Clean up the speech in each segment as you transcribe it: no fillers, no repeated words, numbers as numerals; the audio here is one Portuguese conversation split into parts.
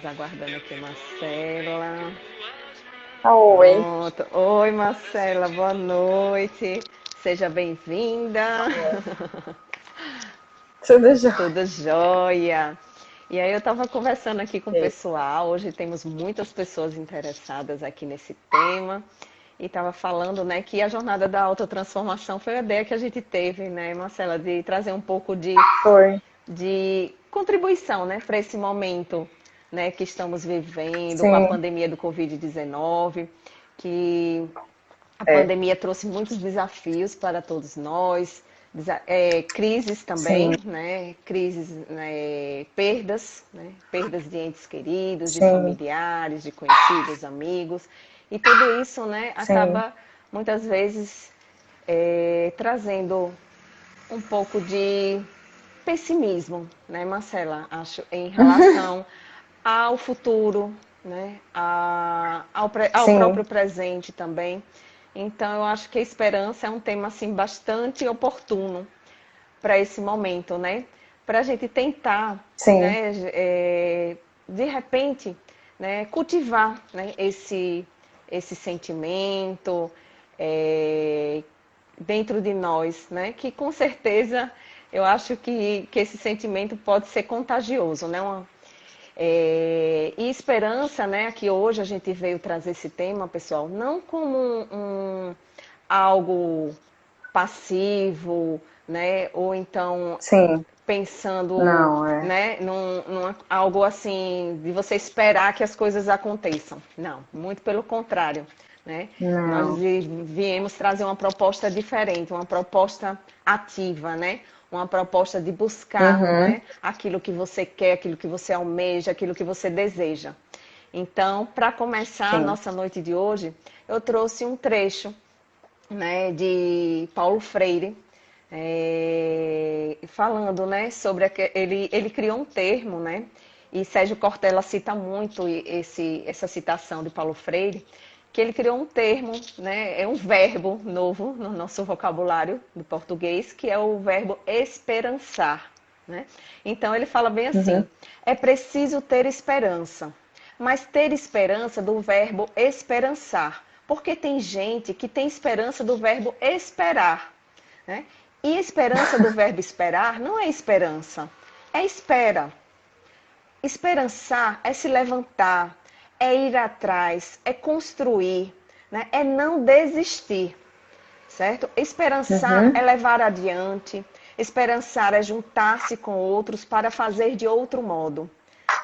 Aguardando aqui, Marcela. Oi, Pronto. Oi, Marcela, boa noite. Seja bem-vinda. tudo jóia. Tudo jóia. E aí eu estava conversando aqui com o pessoal. Hoje temos muitas pessoas interessadas aqui nesse tema. E estava falando, né, que a jornada da autotransformação foi a ideia que a gente teve, né, Marcela, de trazer um pouco Foi, de contribuição, né, para esse momento, né, que estamos vivendo com a sim, pandemia do Covid-19, que a é, pandemia trouxe muitos desafios para todos nós, crises também, sim, né, crises, né, perdas, né, perdas de entes queridos, de sim, familiares, de conhecidos, amigos, e tudo isso, né, sim, acaba muitas vezes trazendo um pouco de pessimismo, né, Marcela? Acho em relação ao futuro, né, ao sim, próprio presente também. Então, eu acho que a esperança é um tema assim bastante oportuno para esse momento, né? Para a gente tentar, sim, né, de repente, né, cultivar, né, esse sentimento dentro de nós, né? Que com certeza eu acho que esse sentimento pode ser contagioso, né? E esperança, né? Que hoje a gente veio trazer esse tema, pessoal, não como algo passivo, né? Ou então sim, pensando, não, né, num algo assim de você esperar que as coisas aconteçam. Não, muito pelo contrário, né? Nós não, viemos trazer uma proposta diferente, uma proposta ativa, né? Uma proposta de buscar, uhum, né, aquilo que você quer, aquilo que você almeja, aquilo que você deseja. Então, para começar a sim, nossa noite de hoje, eu trouxe um trecho, né, de Paulo Freire, falando, né, sobre ele criou um termo, né, e Sérgio Cortella cita muito essa citação de Paulo Freire, que ele criou um termo, né, é um verbo novo no nosso vocabulário do português, que é o verbo esperançar, né? Então ele fala bem assim: uhum, é preciso ter esperança, mas ter esperança do verbo esperançar, porque tem gente que tem esperança do verbo esperar, né? E esperança do verbo esperar não é esperança, é espera. Esperançar é se levantar, é ir atrás, é construir, né? É não desistir, certo? Esperançar é uhum, levar adiante, esperançar é juntar-se com outros para fazer de outro modo.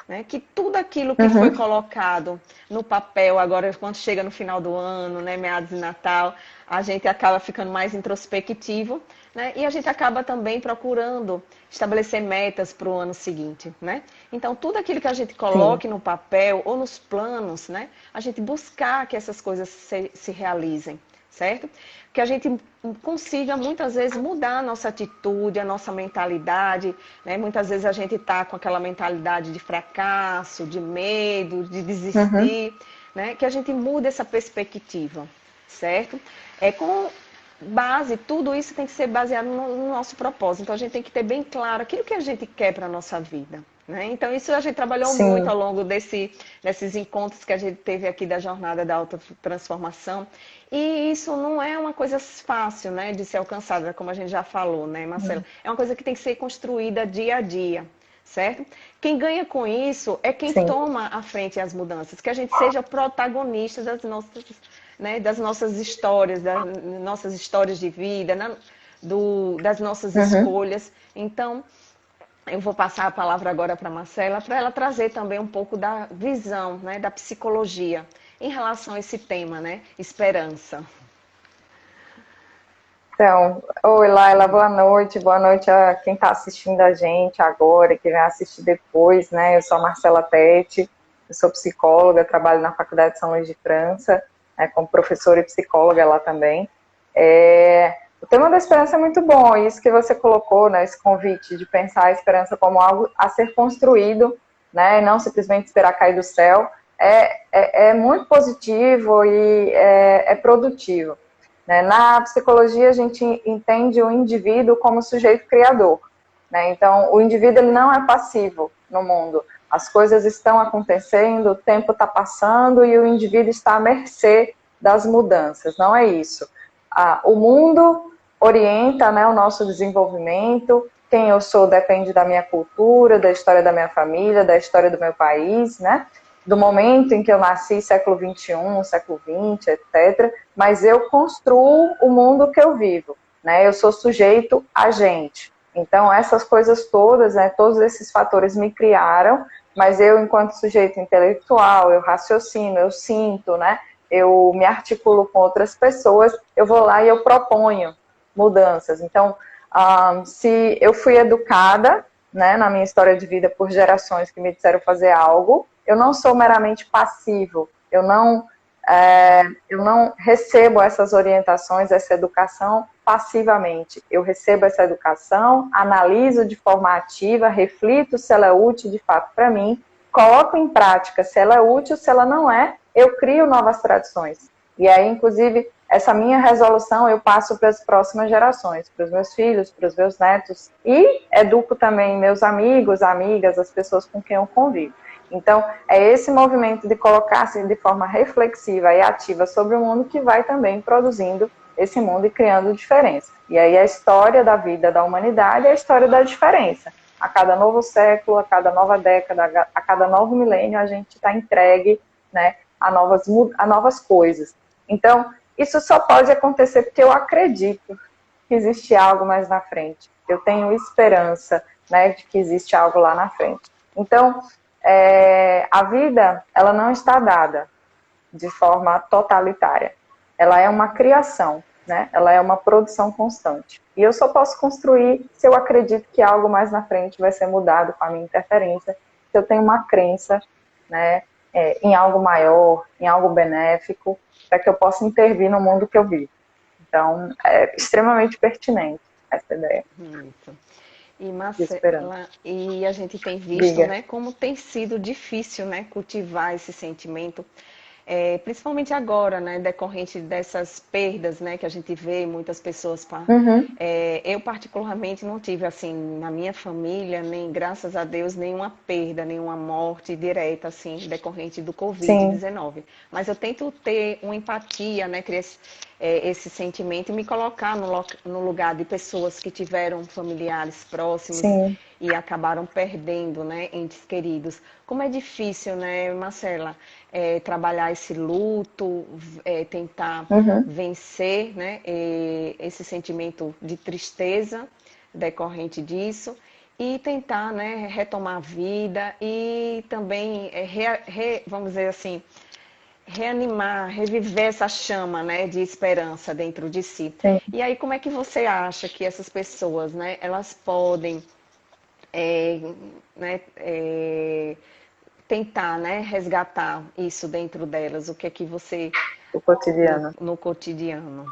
Né? Que tudo aquilo que foi uhum, colocado no papel, agora quando chega no final do ano, né, meados de Natal, a gente acaba ficando mais introspectivo, né? E a gente acaba também procurando estabelecer metas para o ano seguinte, né? Então, tudo aquilo que a gente sim, coloque no papel ou nos planos, né, a gente buscar que essas coisas se realizem, certo? Que a gente consiga muitas vezes mudar a nossa atitude, a nossa mentalidade, né? Muitas vezes a gente está com aquela mentalidade de fracasso, de medo, de uhum, desistir, né? Que a gente mude essa perspectiva, certo? É com base, tudo isso tem que ser baseado no nosso propósito. Então a gente tem que ter bem claro aquilo que a gente quer para a nossa vida. Né? Então, isso a gente trabalhou muito sim, ao longo desses encontros que a gente teve aqui da jornada da autotransformação. E isso não é uma coisa fácil, né, de ser alcançada, como a gente já falou, né, Marcelo? É uma coisa que tem que ser construída dia a dia, certo? Quem ganha com isso é quem sim, toma à frente as mudanças, que a gente seja protagonista das nossas histórias, das nossas histórias de vida, das nossas uhum, escolhas. Então, eu vou passar a palavra agora para a Marcela, para ela trazer também um pouco da visão, né, da psicologia em relação a esse tema, né, esperança. então, oi Laila, boa noite a quem está assistindo a gente agora, que vai assistir depois, né, eu sou a Marcela Tete, eu sou psicóloga, trabalho na Faculdade de São Luís de França, né, como professora e psicóloga lá também. O tema da esperança é muito bom, isso que você colocou, né, esse convite de pensar a esperança como algo a ser construído, né, e não simplesmente esperar cair do céu, é muito positivo e é produtivo. Né? Na psicologia, a gente entende o indivíduo como sujeito criador. Né? Então, o indivíduo ele não é passivo no mundo. As coisas estão acontecendo, o tempo está passando e o indivíduo está à mercê das mudanças. Não é isso. O mundo orienta, né, o nosso desenvolvimento. Quem eu sou depende da minha cultura, da história da minha família, da história do meu país, né? Do momento em que eu nasci, século XXI, século XX, etc. Mas eu construo o mundo que eu vivo, né? Eu sou sujeito agente. Então, essas coisas todas, né, todos esses fatores me criaram, mas eu, enquanto sujeito intelectual, eu raciocino, eu sinto, né? Eu me articulo com outras pessoas, eu vou lá e eu proponho mudanças. Então, se eu fui educada, né, na minha história de vida por gerações que me disseram fazer algo, eu não sou meramente passivo, eu não recebo essas orientações, essa educação passivamente. Eu recebo essa educação, analiso de forma ativa, reflito se ela é útil de fato para mim, coloco em prática se ela é útil, se ela não é, eu crio novas tradições. E aí, inclusive, essa minha resolução eu passo para as próximas gerações, para os meus filhos, para os meus netos, e educo também meus amigos, amigas, as pessoas com quem eu convivo. Então, é esse movimento de colocar-se de forma reflexiva e ativa sobre o mundo que vai também produzindo esse mundo e criando diferença. E aí a história da vida da humanidade é a história da diferença. A cada novo século, a cada nova década, a cada novo milênio, a gente está entregue, né, a novas coisas. Então, isso só pode acontecer porque eu acredito que existe algo mais na frente. Eu tenho esperança, né, de que existe algo lá na frente. Então, a vida, ela não está dada de forma totalitária. Ela é uma criação, né? Ela é uma produção constante. E eu só posso construir se eu acredito que algo mais na frente vai ser mudado com a minha interferência, se eu tenho uma crença, né, em algo maior, em algo benéfico, para que eu possa intervir no mundo que eu vivo. Então, é extremamente pertinente essa ideia. Muito. E Marcela, e a gente tem visto, né, como tem sido difícil, né, cultivar esse sentimento, principalmente agora, né, decorrente dessas perdas, né, que a gente vê muitas pessoas. Eu particularmente não tive assim na minha família, nem graças a Deus nenhuma perda, nenhuma morte direta assim decorrente do Covid-19. Mas eu tento ter uma empatia, né, criar esse sentimento e me colocar no lugar de pessoas que tiveram familiares próximos. Sim. E acabaram perdendo, né, entes queridos. Como é difícil, né, Marcela, trabalhar esse luto, tentar vencer, né, esse sentimento de tristeza decorrente disso e tentar, né, retomar a vida e também, vamos dizer assim, reanimar, reviver essa chama, né, de esperança dentro de si. Sim. E aí, como é que você acha que essas pessoas, né, elas podem tentar, né, resgatar isso dentro delas? O que é que você... O cotidiano. No cotidiano.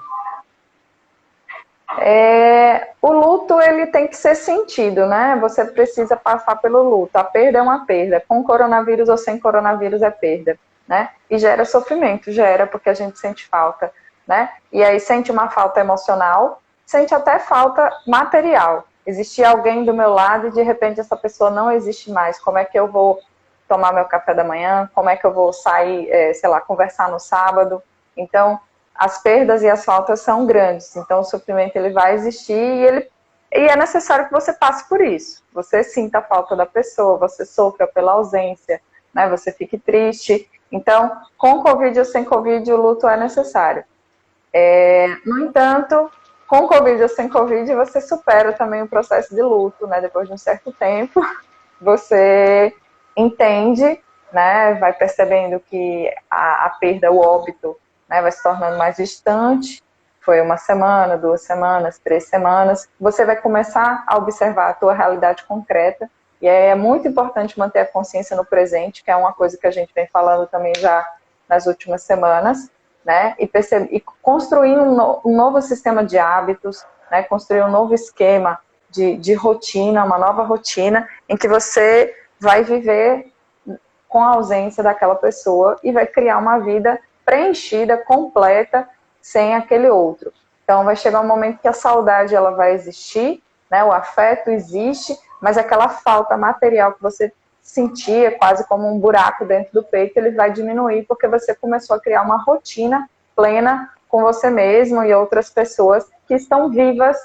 O luto, ele tem que ser sentido, né? Você precisa passar pelo luto. A perda é uma perda. Com coronavírus ou sem coronavírus é perda, né? E gera sofrimento, gera porque a gente sente falta, né? E aí sente uma falta emocional, sente até falta material. Existia alguém do meu lado e de repente essa pessoa não existe mais. Como é que eu vou tomar meu café da manhã? Como é que eu vou sair, sei lá, conversar no sábado? Então, as perdas e as faltas são grandes. Então, o sofrimento ele vai existir e é necessário que você passe por isso. Você sinta a falta da pessoa, você sofra pela ausência, né? Você fique triste. Então, com Covid ou sem Covid, o luto é necessário. No entanto, com Covid ou sem Covid, você supera também o processo de luto, né? Depois de um certo tempo, você entende, né? Vai percebendo que a perda, o óbito, né? Vai se tornando mais distante. Foi 1 semana, 2 semanas, 3 semanas. Você vai começar a observar a tua realidade concreta. E é muito importante manter a consciência no presente, que é uma coisa que a gente vem falando também já nas últimas semanas, né? E construir um novo sistema de hábitos, né? Construir um novo esquema de rotina, uma nova rotina, em que você vai viver com a ausência daquela pessoa e vai criar uma vida preenchida, completa, sem aquele outro. Então vai chegar um momento que a saudade ela vai existir, né? O afeto existe, mas aquela falta material que você sentir quase como um buraco dentro do peito, ele vai diminuir, porque você começou a criar uma rotina plena com você mesmo e outras pessoas que estão vivas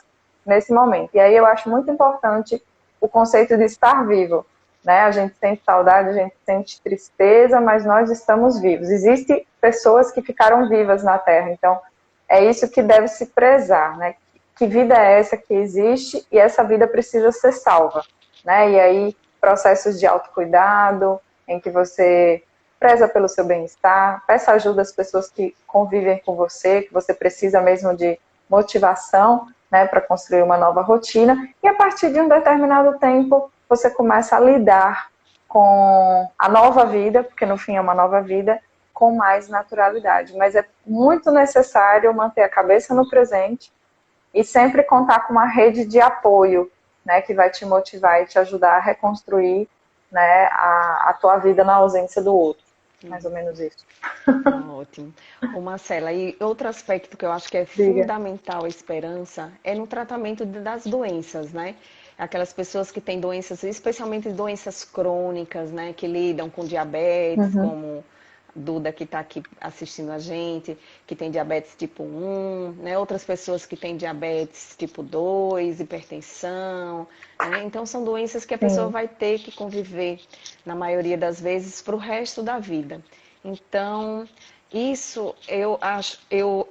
nesse momento. E aí eu acho muito importante o conceito de estar vivo, né? A gente sente saudade, a gente sente tristeza, mas nós estamos vivos. Existem pessoas que ficaram vivas na Terra, então é isso que deve se prezar, né? Que vida é essa que existe e essa vida precisa ser salva, né? E aí processos de autocuidado, em que você preza pelo seu bem-estar, peça ajuda às pessoas que convivem com você, que você precisa mesmo de motivação, né, para construir uma nova rotina, e a partir de um determinado tempo você começa a lidar com a nova vida, porque no fim é uma nova vida, com mais naturalidade. Mas é muito necessário manter a cabeça no presente e sempre contar com uma rede de apoio, né, que vai te motivar e te ajudar a reconstruir, né, a tua vida na ausência do outro. Mais ou menos isso. Ótimo. Ô Marcela, e outro aspecto que eu acho que é Diga. fundamental a esperança é no tratamento das doenças, né? Aquelas pessoas que têm doenças, especialmente doenças crônicas, né? Que lidam com diabetes, como Duda que está aqui assistindo a gente, que tem diabetes tipo 1, né? Outras pessoas que têm diabetes tipo 2, hipertensão, né? Então são doenças que a pessoa vai ter que conviver, na maioria das vezes, para o resto da vida. Então, isso eu acho, eu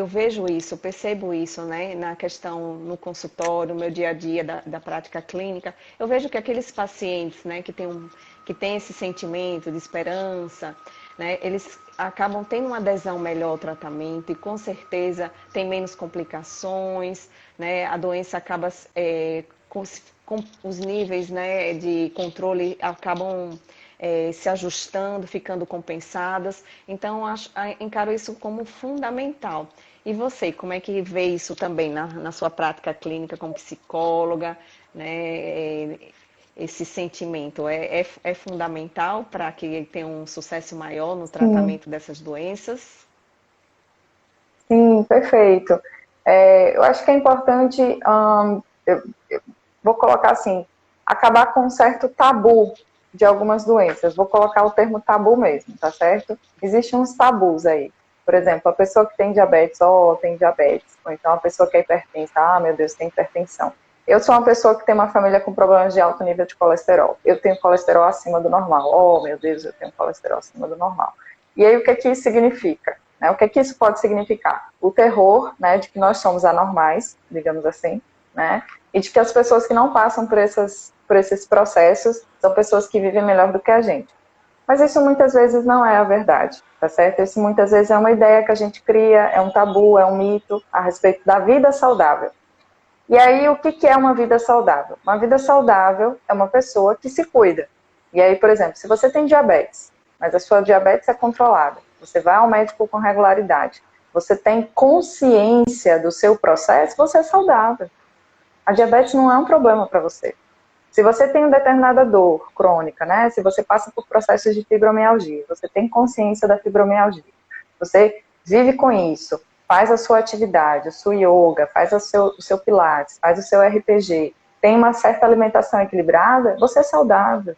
vejo isso, eu percebo isso, né, na questão no consultório, no meu dia a dia da prática clínica. Eu vejo que aqueles pacientes, né, que tem esse sentimento de esperança, né, eles acabam tendo uma adesão melhor ao tratamento e com certeza tem menos complicações, né, a doença acaba com os níveis, né, de controle acabam se ajustando, ficando compensadas. Então, encaro isso como fundamental. E você, como é que vê isso também na sua prática clínica como psicóloga, né? Esse sentimento é fundamental para que tenha um sucesso maior no Sim, tratamento dessas doenças? sim, perfeito. Eu acho que é importante, eu vou colocar assim, acabar com um certo tabu de algumas doenças. Vou colocar o termo tabu mesmo, tá certo? Existem uns tabus aí. Por exemplo, a pessoa que tem diabetes, tem diabetes. Ou então a pessoa que é hipertensa, meu Deus, tem hipertensão. Eu sou uma pessoa que tem uma família com problemas de alto nível de colesterol. Eu tenho colesterol acima do normal. Oh, meu Deus, eu tenho colesterol acima do normal. E aí, o que isso significa? Né? O que isso pode significar? O terror, né, de que nós somos anormais, digamos assim, né? E de que as pessoas que não passam por esses processos são pessoas que vivem melhor do que a gente. Mas isso muitas vezes não é a verdade, tá certo? Isso muitas vezes é uma ideia que a gente cria, é um tabu, é um mito a respeito da vida saudável. E aí, o que é uma vida saudável? Uma vida saudável é uma pessoa que se cuida. E aí, por exemplo, se você tem diabetes, mas a sua diabetes é controlada, você vai ao médico com regularidade, você tem consciência do seu processo, você é saudável. A diabetes não é um problema para você. Se você tem uma determinada dor crônica, né? Se você passa por processos de fibromialgia, você tem consciência da fibromialgia, você vive com isso, faz a sua atividade, o seu yoga, faz o seu pilates, faz o seu RPG, tem uma certa alimentação equilibrada, você é saudável,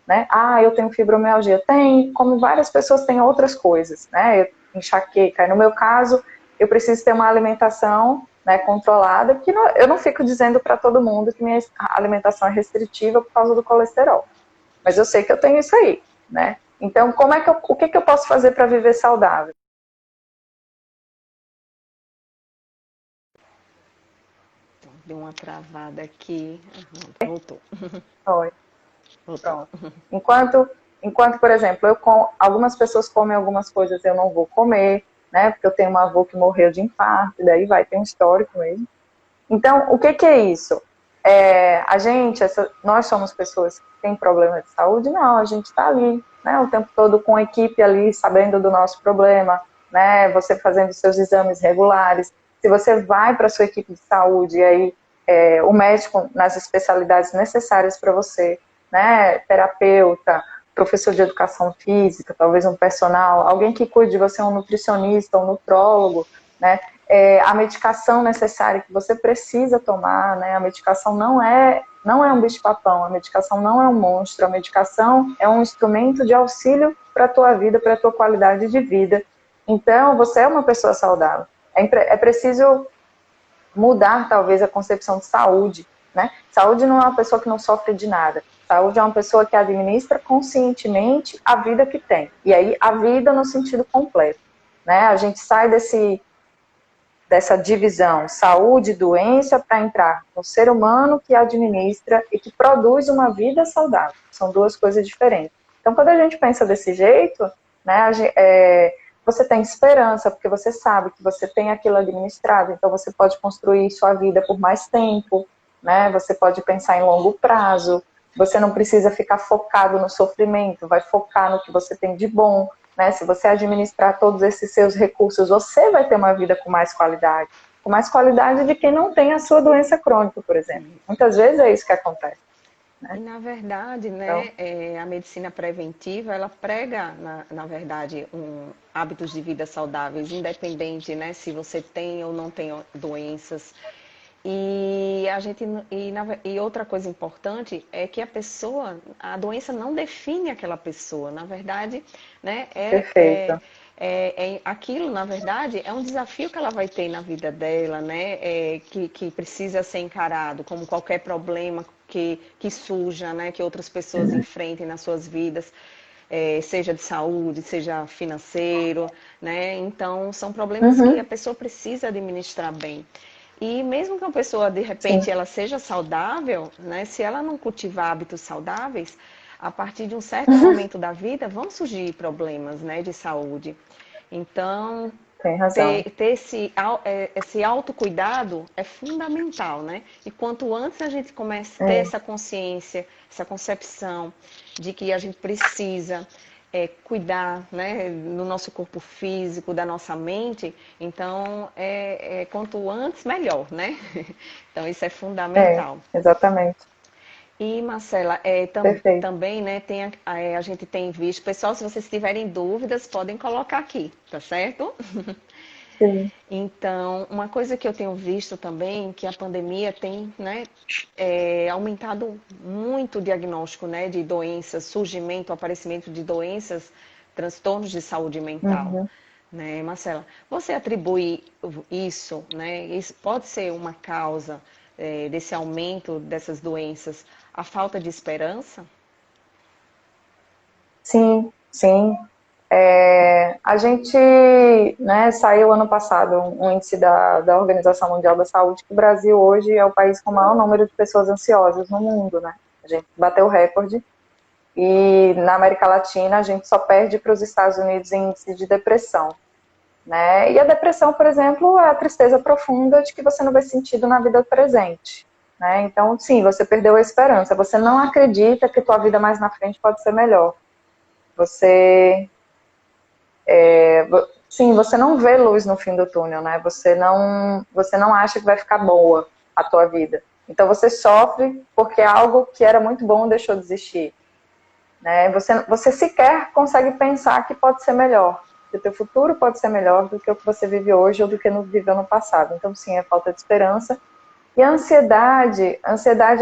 né? Eu tenho fibromialgia. Tem, como várias pessoas têm outras coisas, né? Enxaqueca. No meu caso, eu preciso ter uma alimentação, né, controlada, porque eu não fico dizendo para todo mundo que minha alimentação é restritiva por causa do colesterol. Mas eu sei que eu tenho isso aí, né? Então, o que eu posso fazer para viver saudável? Deu uma travada aqui. Voltou. Oi, Voltou. pronto. Enquanto, por exemplo, algumas pessoas comem algumas coisas, eu não vou comer, né? Porque eu tenho uma avó que morreu de infarto, e daí vai ter um histórico mesmo. Então, o que é isso? Nós somos pessoas que têm problema de saúde? Não, a gente está ali, né, o tempo todo com a equipe ali, sabendo do nosso problema, né, você fazendo seus exames regulares. Se você vai para a sua equipe de saúde, e aí o médico nas especialidades necessárias para você, né, terapeuta, professor de educação física, talvez um personal, alguém que cuide de você, um nutricionista, um nutrólogo, né, a medicação necessária que você precisa tomar, né? A medicação não é não é um bicho-papão, a medicação não é um monstro, a medicação é um instrumento de auxílio para a tua vida, para a tua qualidade de vida. Então, você é uma pessoa saudável. É preciso mudar, talvez, a concepção de saúde, né? Saúde não é uma pessoa que não sofre de nada. Saúde é uma pessoa que administra conscientemente a vida que tem. E aí, a vida no sentido completo, né? A gente sai dessa divisão saúde e doença para entrar no ser humano que administra e que produz uma vida saudável. São duas coisas diferentes. Então, quando a gente pensa desse jeito, né, você tem esperança, porque você sabe que você tem aquilo administrado, então você pode construir sua vida por mais tempo, né, você pode pensar em longo prazo, você não precisa ficar focado no sofrimento, vai focar no que você tem de bom, né? Se você administrar todos esses seus recursos, você vai ter uma vida com mais qualidade de quem não tem a sua doença crônica, por exemplo. Muitas vezes é isso que acontece. E, na verdade, Então, né, a medicina preventiva, ela prega, na verdade, hábitos de vida saudáveis, independente, né, se você tem ou não tem doenças. E, e outra coisa importante é que a doença não define aquela pessoa. Na verdade, né, perfeito. aquilo, na verdade, é um desafio que ela vai ter na vida dela, né, que precisa ser encarado como qualquer problema que surja, né, que outras pessoas enfrentem nas suas vidas. Seja de saúde, seja financeiro, né? Então, são problemas que a pessoa precisa administrar bem. E mesmo que uma pessoa, de repente, Sim. ela seja saudável, né? Se ela não cultivar hábitos saudáveis, a partir de um certo momento da vida vão surgir problemas, né, de saúde. Então, Tem razão. ter esse autocuidado é fundamental, né? E quanto antes a gente começa a ter É, essa consciência, essa concepção de que a gente precisa cuidar, né, do nosso corpo físico, da nossa mente, então, quanto antes, melhor, né? Então, isso é fundamental. exatamente. E, Marcela, Perfeito. também, né, a gente tem visto, pessoal, se vocês tiverem dúvidas, podem colocar aqui, tá certo? Sim. Então, uma coisa que eu tenho visto também, que a pandemia tem, né, aumentado muito o diagnóstico, né, de doenças, surgimento, aparecimento de doenças, transtornos de saúde mental. Uhum. Né, Marcela, você atribui isso, né, isso pode ser uma causa desse aumento dessas doenças, a falta de esperança? Sim, sim. A gente, né, saiu ano passado um índice da Organização Mundial da Saúde que o Brasil hoje é o país com o maior número de pessoas ansiosas no mundo, né? A gente bateu o recorde e na América Latina a gente só perde para os Estados Unidos em índice de depressão, né? E a depressão, por exemplo, é a tristeza profunda de que você não vê sentido na vida presente, né? Então, sim, você perdeu a esperança, você não acredita que tua vida mais na frente pode ser melhor. Você sim, você não vê luz no fim do túnel, né? Você não acha que vai ficar boa a tua vida. Então você sofre porque algo que era muito bom deixou de existir, né? Você sequer consegue pensar que pode ser melhor, que o teu futuro pode ser melhor do que o que você vive hoje ou do que viveu no passado. Então sim, é falta de esperança. E a ansiedade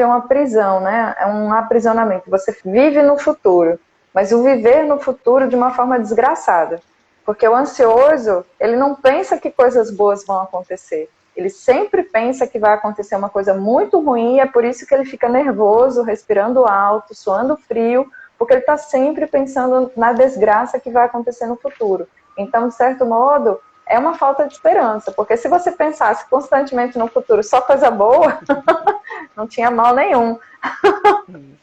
é uma prisão, né? É um aprisionamento. Você vive no futuro, mas o viver no futuro de uma forma desgraçada. Porque o ansioso, ele não pensa que coisas boas vão acontecer. Ele sempre pensa que vai acontecer uma coisa muito ruim e é por isso que ele fica nervoso, respirando alto, suando frio, porque ele está sempre pensando na desgraça que vai acontecer no futuro. Então, de certo modo, é uma falta de esperança, porque se você pensasse constantemente no futuro só coisa boa, não tinha mal nenhum. Isso.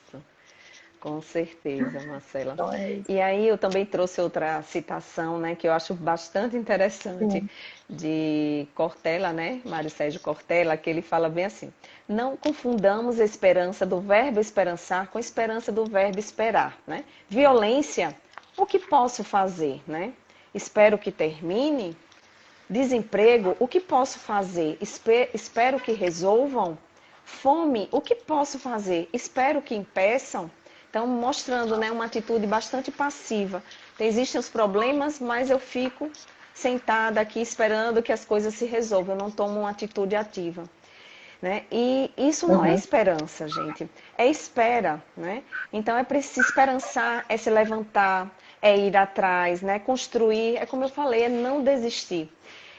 Com certeza, Marcela. Então é isso. E aí eu também trouxe outra citação, né, que eu acho bastante interessante, Sim. de Cortella, né, Mário Sérgio Cortella, que ele fala bem assim: não confundamos a esperança do verbo esperançar com a esperança do verbo esperar, né? Violência, o que posso fazer, né? Espero que termine. Desemprego, o que posso fazer? Espero que resolvam. Fome, o que posso fazer? Espero que impeçam. Então, mostrando, né, uma atitude bastante passiva. Então, existem os problemas, mas eu fico sentada aqui esperando que as coisas se resolvam. Eu não tomo uma atitude ativa. né? E isso não é esperança, gente, é espera, né? Então é preciso esperançar, é se levantar, é ir atrás, né? Construir, é como eu falei, é não desistir.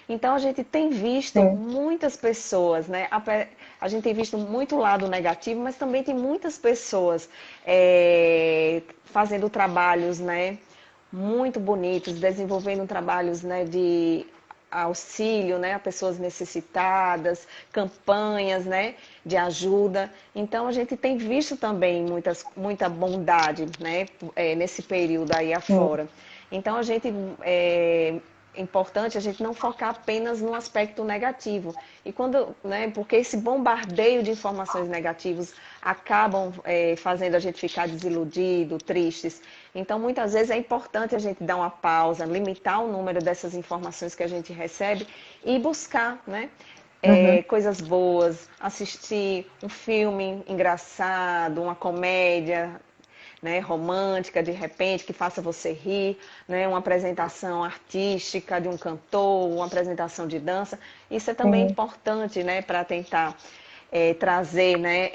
Então a gente tem visto Sim. muitas pessoas, né? A gente tem visto muito lado negativo, mas também tem muitas pessoas fazendo trabalhos, né? Muito bonitos, desenvolvendo trabalhos, né, de auxílio, né, a pessoas necessitadas, campanhas, né, de ajuda. Então a gente tem visto também muita bondade, né, nesse período aí Sim. afora. Então a gente é importante a gente não focar apenas no aspecto negativo. E quando, né, porque esse bombardeio de informações negativas acabam fazendo a gente ficar desiludido, tristes. Então, muitas vezes é importante a gente dar uma pausa, limitar o número dessas informações que a gente recebe e buscar, né? Uhum. Coisas boas, assistir um filme engraçado, uma comédia, né, romântica, de repente, que faça você rir, né, uma apresentação artística de um cantor, uma apresentação de dança. Isso é também Sim. importante, né, para tentar trazer, né,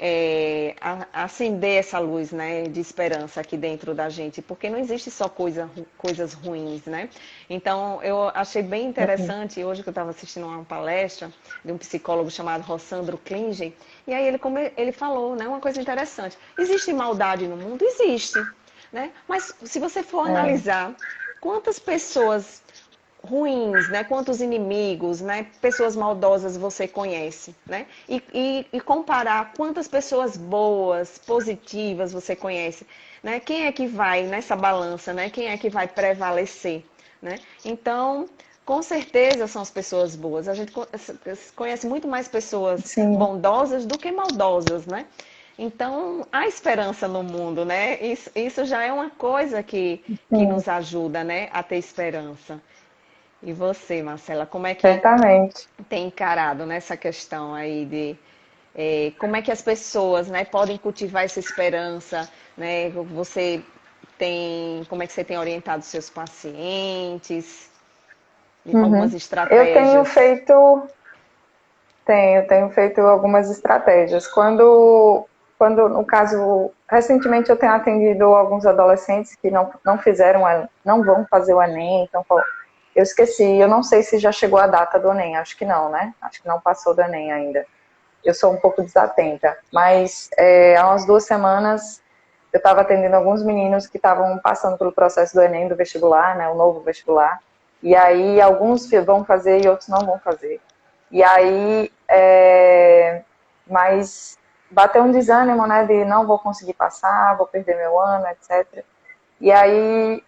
acender essa luz, né, de esperança aqui dentro da gente, porque não existe só coisas ruins, né? Então, eu achei bem Uhum. interessante, hoje que eu estava assistindo uma palestra de um psicólogo chamado Rossandro Klingen, e aí ele falou, né, uma coisa interessante. Existe maldade no mundo? Existe, né? Mas se você for É. analisar quantas pessoas ruins, né? Quantos inimigos, né? Pessoas maldosas você conhece, né? E comparar quantas pessoas boas, positivas você conhece, né? Quem é que vai nessa balança, né? Quem é que vai prevalecer, né? Então, com certeza são as pessoas boas. A gente conhece muito mais pessoas Sim. bondosas do que maldosas, né? Então, há esperança no mundo, né? Isso já é uma coisa que Sim. nos ajuda, né, a ter esperança. E você, Marcela, como é que Certamente. tem encarado nessa questão aí de como é que as pessoas, né, podem cultivar essa esperança, né? Você como é que você tem orientado seus pacientes? Algumas Uhum. Eu estratégias. tenho feito algumas estratégias. No caso, recentemente eu tenho atendido alguns adolescentes que não fizeram, não vão fazer o Enem, então eu esqueci, eu não sei se já chegou a data do Enem, acho que não, né? Acho que não passou do Enem ainda. Eu sou um pouco desatenta, mas há umas 2 semanas eu estava atendendo alguns meninos que estavam passando pelo processo do Enem, do vestibular, né, o novo vestibular, e aí alguns vão fazer e outros não vão fazer. E aí, mas bateu um desânimo, né, de não vou conseguir passar, vou perder meu ano, etc. E aí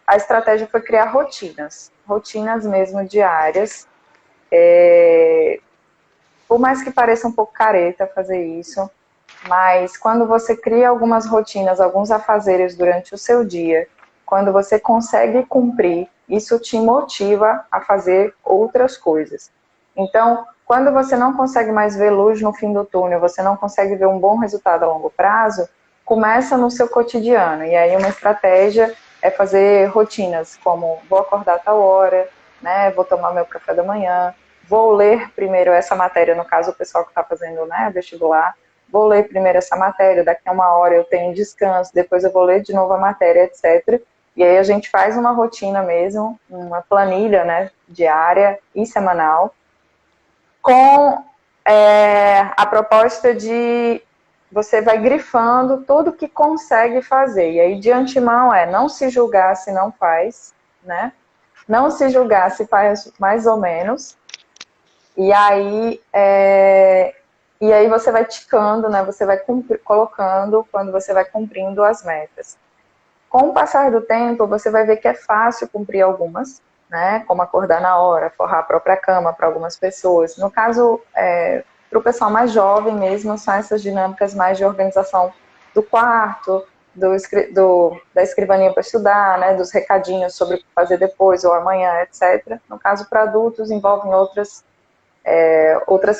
a estratégia foi criar rotinas mesmo diárias. Por mais que pareça um pouco careta fazer isso, mas quando você cria algumas rotinas, alguns afazeres durante o seu dia, quando você consegue cumprir, isso te motiva a fazer outras coisas. Então, quando você não consegue mais ver luz no fim do túnel, você não consegue ver um bom resultado a longo prazo, começa no seu cotidiano. E aí uma estratégia é fazer rotinas, como vou acordar a tal hora, né, vou tomar meu café da manhã, vou ler primeiro essa matéria, no caso o pessoal que está fazendo, né, vestibular, vou ler primeiro essa matéria, daqui a 1 hora eu tenho descanso, depois eu vou ler de novo a matéria, etc. E aí a gente faz uma rotina mesmo, uma planilha, né, diária e semanal, com a proposta de você vai grifando tudo que consegue fazer. E aí de antemão não se julgar se não faz, né? Não se julgar se faz mais ou menos. E aí, você vai ticando, né? Você vai colocando quando você vai cumprindo as metas. Com o passar do tempo, você vai ver que é fácil cumprir algumas, né? Como acordar na hora, forrar a própria cama para algumas pessoas. No caso, para o pessoal mais jovem mesmo, são essas dinâmicas mais de organização do quarto, da escrivaninha para estudar, né? Dos recadinhos sobre o que fazer depois ou amanhã, etc. No caso, para adultos, envolvem outras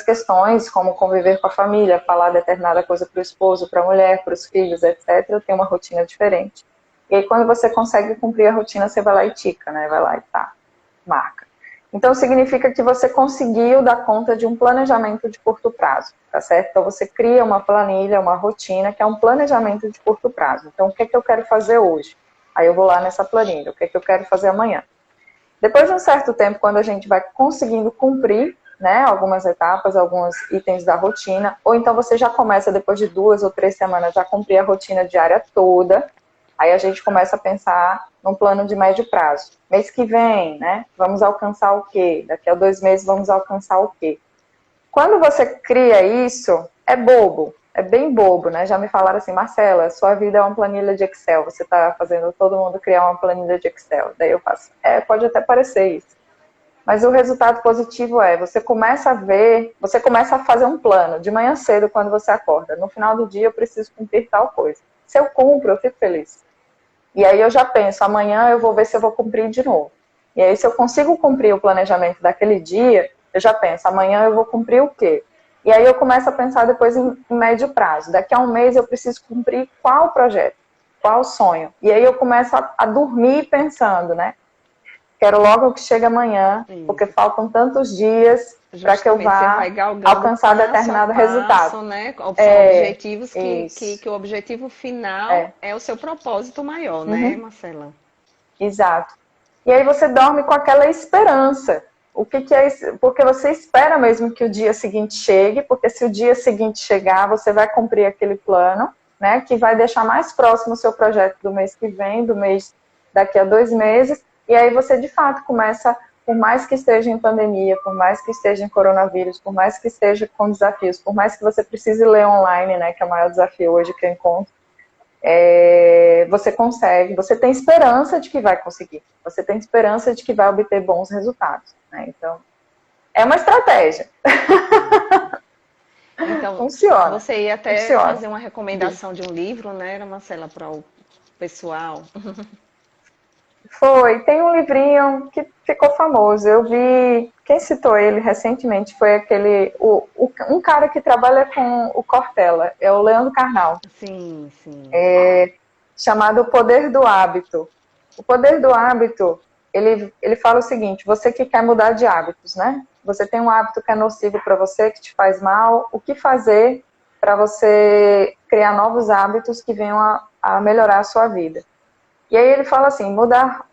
questões, como conviver com a família, falar determinada coisa para o esposo, para a mulher, para os filhos, etc., tem uma rotina diferente. E aí, quando você consegue cumprir a rotina, você vai lá e tica, né? Vai lá e tá, marca. Então, significa que você conseguiu dar conta de um planejamento de curto prazo, tá certo? Então, você cria uma planilha, uma rotina, que é um planejamento de curto prazo. Então, o que é que eu quero fazer hoje? Aí eu vou lá nessa planilha. O que é que eu quero fazer amanhã? Depois de um certo tempo, quando a gente vai conseguindo cumprir, né, algumas etapas, alguns itens da rotina, ou então você já começa, depois de 2 ou 3 semanas, a cumprir a rotina diária toda, aí a gente começa a pensar num plano de médio prazo. Mês que vem, né, vamos alcançar o quê? Daqui a 2 meses vamos alcançar o quê? Quando você cria isso, é bobo, é bem bobo, né? Já me falaram assim, Marcela, sua vida é uma planilha de Excel, você está fazendo todo mundo criar uma planilha de Excel. Daí eu faço, pode até parecer isso. Mas o resultado positivo é, você começa a ver, você começa a fazer um plano, de manhã cedo, quando você acorda. No final do dia, eu preciso cumprir tal coisa. Se eu cumpro, eu fico feliz. E aí eu já penso, amanhã eu vou ver se eu vou cumprir de novo. E aí, se eu consigo cumprir o planejamento daquele dia, eu já penso, amanhã eu vou cumprir o quê? E aí eu começo a pensar depois em médio prazo. Daqui a um mês eu preciso cumprir qual projeto, qual sonho. E aí eu começo a dormir pensando, né? Quero logo que chegue amanhã, porque faltam tantos dias para que eu vá alcançar determinado resultado. Né? São objetivos que o objetivo final é o seu propósito maior, né, Marcela? Exato. E aí você dorme com aquela esperança. O que é isso? Porque você espera mesmo que o dia seguinte chegue, porque se o dia seguinte chegar, você vai cumprir aquele plano, né, que vai deixar mais próximo o seu projeto do mês que vem, do mês daqui a 2 meses, e aí você de fato começa, por mais que esteja em pandemia, por mais que esteja em coronavírus, por mais que esteja com desafios, por mais que você precise ler online, né, que é o maior desafio hoje que eu encontro, você consegue, você tem esperança de que vai conseguir, você tem esperança de que vai obter bons resultados, né? Então, é uma estratégia. Então, funciona. Você ia até fazer uma recomendação de um livro, né, Marcela, para o pessoal? Tem um livrinho que ficou famoso, eu vi, quem citou ele recentemente foi um cara que trabalha com o Cortella, é o Leandro Carnal. Sim, sim. Chamado O Poder do Hábito. O Poder do Hábito, ele fala o seguinte, você que quer mudar de hábitos, né? Você tem um hábito que é nocivo para você, que te faz mal, o que fazer para você criar novos hábitos que venham a melhorar a sua vida? E aí ele fala assim,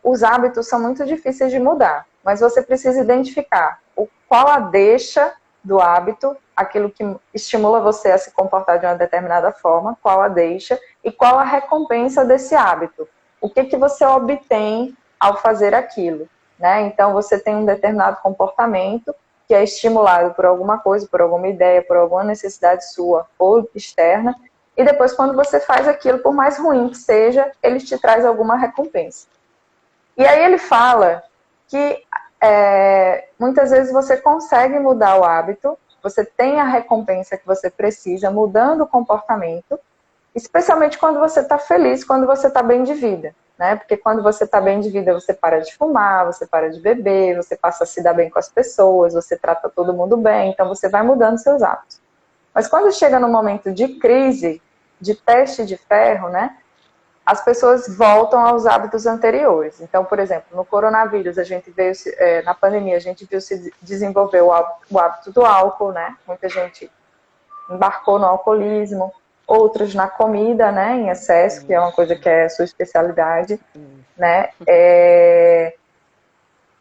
os hábitos são muito difíceis de mudar, mas você precisa identificar qual a deixa do hábito, aquilo que estimula você a se comportar de uma determinada forma, qual a deixa e qual a recompensa desse hábito. O que você obtém ao fazer aquilo, né? Então você tem um determinado comportamento que é estimulado por alguma coisa, por alguma ideia, por alguma necessidade sua ou externa, e depois, quando você faz aquilo, por mais ruim que seja, ele te traz alguma recompensa. E aí ele fala que muitas vezes você consegue mudar o hábito, você tem a recompensa que você precisa, mudando o comportamento, especialmente quando você está feliz, quando você está bem de vida, né? Porque quando você está bem de vida, você para de fumar, você para de beber, você passa a se dar bem com as pessoas, você trata todo mundo bem, então você vai mudando seus hábitos. Mas quando chega no momento de crise, de teste de ferro, né, as pessoas voltam aos hábitos anteriores. Então, por exemplo, no coronavírus, na pandemia, a gente viu se desenvolver o hábito do álcool, né? Muita gente embarcou no alcoolismo, outros na comida, né, em excesso, que é uma coisa que é a sua especialidade, né?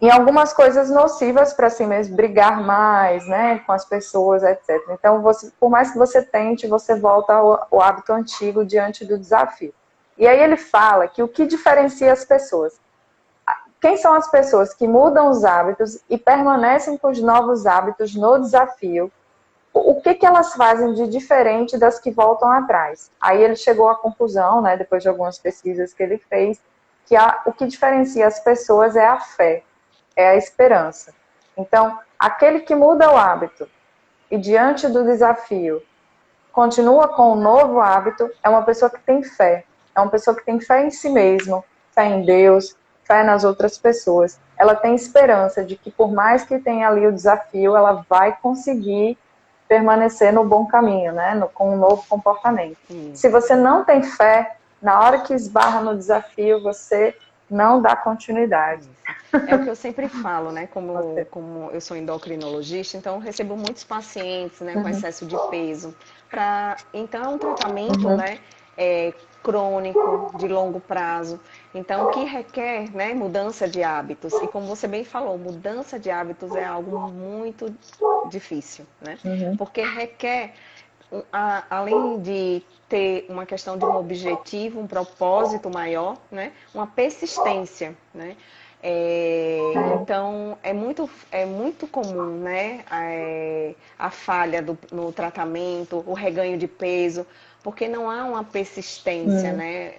Em algumas coisas nocivas para si mesmo, brigar mais, né, com as pessoas, etc. Então, por mais que você tente, você volta ao hábito antigo diante do desafio. E aí ele fala que o que diferencia as pessoas? Quem são as pessoas que mudam os hábitos e permanecem com os novos hábitos no desafio? O que elas fazem de diferente das que voltam atrás? Aí ele chegou à conclusão, né, depois de algumas pesquisas que ele fez, que o que diferencia as pessoas é a fé. É a esperança. Então, aquele que muda o hábito e diante do desafio continua com o novo hábito, é uma pessoa que tem fé. É uma pessoa que tem fé em si mesmo, fé em Deus, fé nas outras pessoas. Ela tem esperança de que por mais que tenha ali o desafio, ela vai conseguir permanecer no bom caminho, né? Com um novo comportamento. Se você não tem fé, na hora que esbarra no desafio, você não dá continuidade. É o que eu sempre falo, né? Como eu sou endocrinologista, então eu recebo muitos pacientes, né, com excesso de peso. Então é um tratamento, né, crônico, de longo prazo. Então, que requer, né, mudança de hábitos. E como você bem falou, mudança de hábitos é algo muito difícil, né? Porque requer, além de ter uma questão de um objetivo, um propósito maior, né? Uma persistência, né? Então, é muito comum, né? A falha no tratamento, o reganho de peso, porque não há uma persistência, né?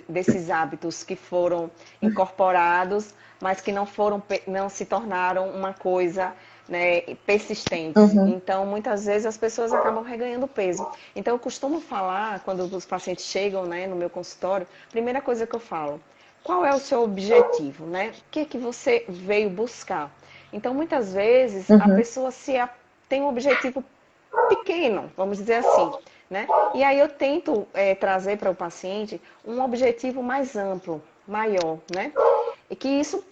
Desses hábitos que foram incorporados, mas que não se tornaram uma coisa, né, persistente. Então, muitas vezes as pessoas acabam reganhando peso. Então, eu costumo falar, quando os pacientes chegam, né, no meu consultório, primeira coisa que eu falo, qual é o seu objetivo, né? O que que você veio buscar? Então, muitas vezes, a pessoa tem um objetivo pequeno, vamos dizer assim, né? E aí eu tento trazer para o paciente um objetivo mais amplo, maior, né? E que isso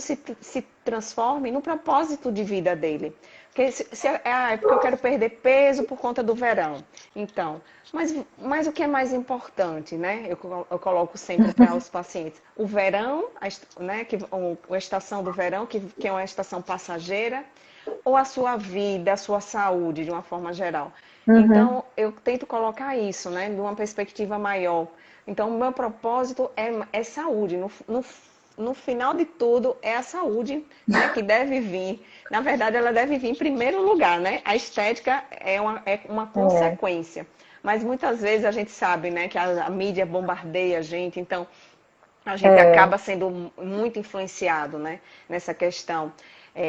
se transforme no propósito de vida dele. Porque é porque eu quero perder peso por conta do verão. Então, mas o que é mais importante, né? Eu coloco sempre para os pacientes. O verão, né? A estação do verão, que é uma estação passageira, ou a sua vida, a sua saúde, de uma forma geral. Então, eu tento colocar isso, né? De uma perspectiva maior. Então, o meu propósito é saúde. No final de tudo, é a saúde, né, que deve vir. Na verdade, ela deve vir em primeiro lugar, né? A estética é uma consequência. Mas muitas vezes a gente sabe, né, que a mídia bombardeia a gente, então a gente acaba sendo muito influenciado, né, nessa questão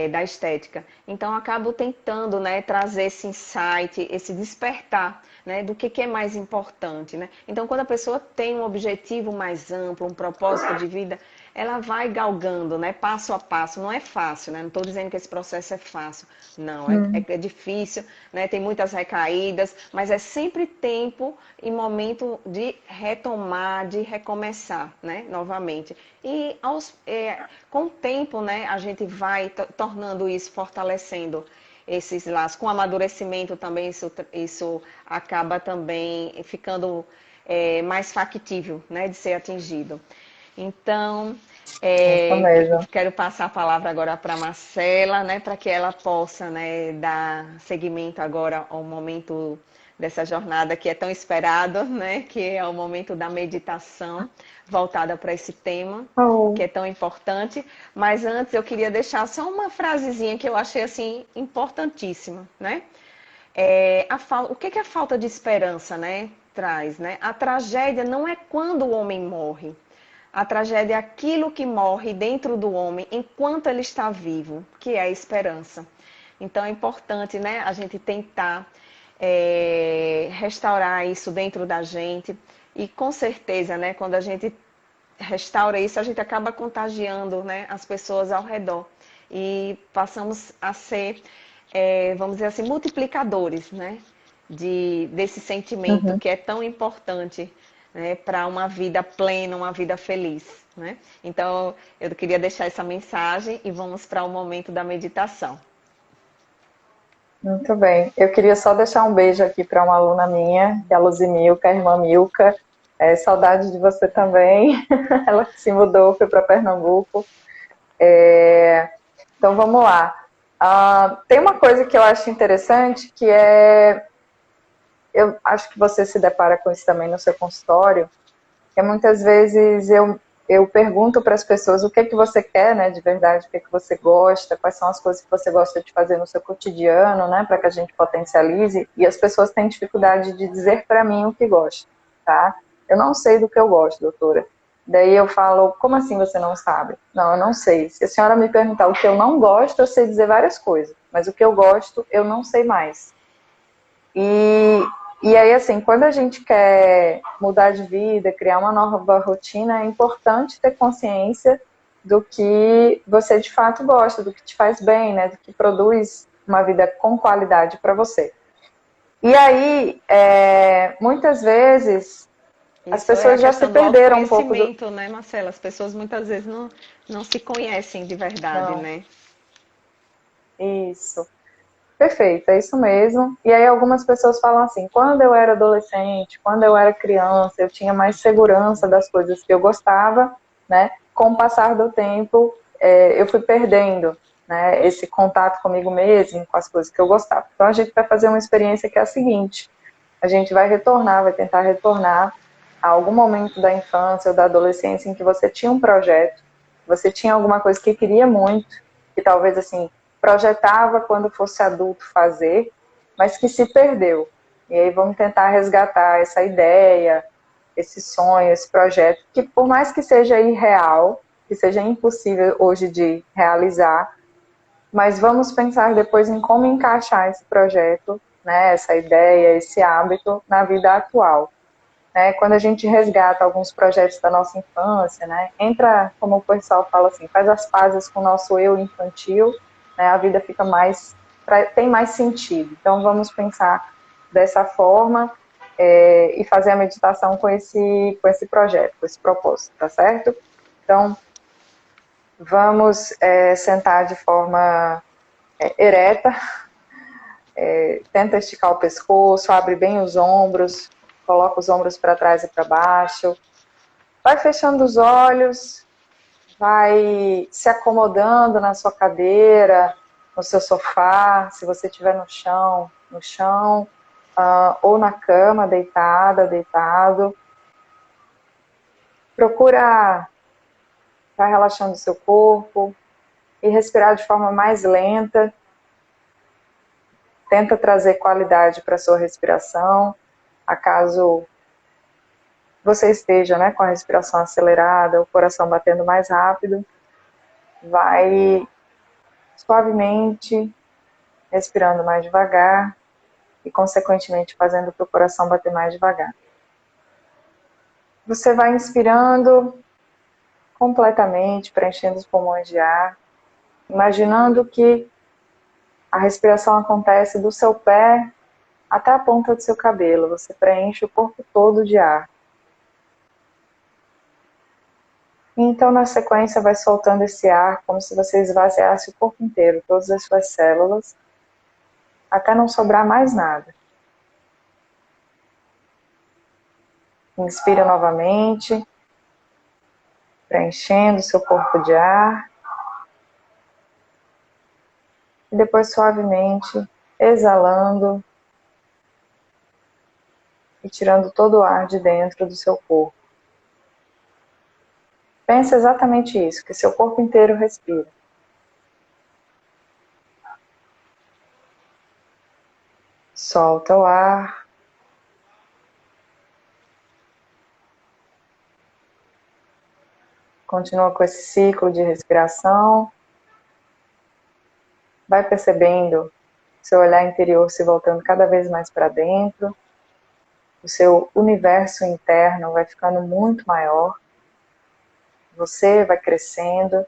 da estética. Então, eu acabo tentando, né, trazer esse insight, esse despertar, né, do que é mais importante, né? Então, quando a pessoa tem um objetivo mais amplo, um propósito de vida, ela vai galgando, né, passo a passo. Não é fácil, né? Não estou dizendo que esse processo é fácil. Não, é difícil, né? Tem muitas recaídas, mas é sempre tempo e momento de retomar, de recomeçar, né, novamente. E com o tempo, né, a gente vai tornando isso, fortalecendo esses laços. Com o amadurecimento também, isso acaba também ficando mais factível, né, de ser atingido. Então, quero passar a palavra agora para a Marcela, né, para que ela possa, né, dar seguimento agora ao momento dessa jornada que é tão esperado, né, que é o momento da meditação voltada para esse tema, que é tão importante. Mas antes eu queria deixar só uma frasezinha que eu achei assim importantíssima, né? O que a falta de esperança, né, traz, né? A tragédia não é quando o homem morre. A tragédia é aquilo que morre dentro do homem enquanto ele está vivo, que é a esperança. Então é importante, né, a gente tentar restaurar isso dentro da gente. E com certeza, né, quando a gente restaura isso, a gente acaba contagiando, né, as pessoas ao redor. E passamos a ser, vamos dizer assim, multiplicadores, né, desse sentimento que é tão importante, né, para uma vida plena, uma vida feliz, né? Então, eu queria deixar essa mensagem e vamos para o momento da meditação. Muito bem. Eu queria só deixar um beijo aqui para uma aluna minha, que é a Luzimilka, a irmã Milka. Saudade de você também. Ela se mudou, foi para Pernambuco. Então, vamos lá. Tem uma coisa que eu acho interessante, que eu acho que você se depara com isso também no seu consultório, que muitas vezes eu pergunto para as pessoas o que é que você quer, né, de verdade, o que é que você gosta, quais são as coisas que você gosta de fazer no seu cotidiano, né, para que a gente potencialize, e as pessoas têm dificuldade de dizer para mim o que gosta, tá? Eu não sei do que eu gosto, doutora. Daí eu falo, como assim você não sabe? Não, eu não sei. Se a senhora me perguntar o que eu não gosto, eu sei dizer várias coisas, mas o que eu gosto, eu não sei mais. E aí, assim, quando a gente quer mudar de vida, criar uma nova rotina, é importante ter consciência do que você de fato gosta, do que te faz bem, né? Do que produz uma vida com qualidade para você. E aí, muitas vezes, As Isso é a pessoas já se questão do perderam um pouco do... autoconhecimento, né, Marcela? As pessoas muitas vezes não se conhecem de verdade, Não, né? isso. Perfeito, é isso mesmo. E aí algumas pessoas falam assim, quando eu era adolescente, quando eu era criança, eu tinha mais segurança das coisas que eu gostava, né? Com o passar do tempo, eu fui perdendo, né, esse contato comigo mesmo, com as coisas que eu gostava. Então a gente vai fazer uma experiência que é a seguinte, a gente vai retornar, vai tentar retornar a algum momento da infância ou da adolescência em que você tinha um projeto, você tinha alguma coisa que queria muito, que talvez assim, projetava quando fosse adulto fazer, mas que se perdeu. E aí vamos tentar resgatar essa ideia, esse sonho, esse projeto, que por mais que seja irreal, que seja impossível hoje de realizar, mas vamos pensar depois em como encaixar esse projeto, né, essa ideia, esse hábito na vida atual. Né? Quando a gente resgata alguns projetos da nossa infância, né, entra, como o pessoal fala assim, faz as pazes com o nosso eu infantil, né, a vida fica mais, tem mais sentido. Então vamos pensar dessa forma e fazer a meditação com esse projeto, com esse propósito, tá certo? Então vamos sentar de forma ereta, tenta esticar o pescoço, abre bem os ombros, coloca os ombros para trás e para baixo, vai fechando os olhos, vai se acomodando na sua cadeira, no seu sofá, se você estiver no chão, ou na cama, deitada, deitado. Procura vai relaxando o seu corpo e respirar de forma mais lenta. Tenta trazer qualidade para a sua respiração, acaso você esteja, né, com a respiração acelerada, o coração batendo mais rápido, vai suavemente respirando mais devagar e, consequentemente, fazendo o seu coração bater mais devagar. Você vai inspirando completamente, preenchendo os pulmões de ar, imaginando que a respiração acontece do seu pé até a ponta do seu cabelo. Você preenche o corpo todo de ar. Então, na sequência, vai soltando esse ar como se você esvaziasse o corpo inteiro, todas as suas células, até não sobrar mais nada. Inspira novamente, preenchendo seu corpo de ar. E depois, suavemente, exalando e tirando todo o ar de dentro do seu corpo. Pensa exatamente isso, que seu corpo inteiro respira. Solta o ar. Continua com esse ciclo de respiração. Vai percebendo seu olhar interior se voltando cada vez mais para dentro. O seu universo interno vai ficando muito maior. Você vai crescendo.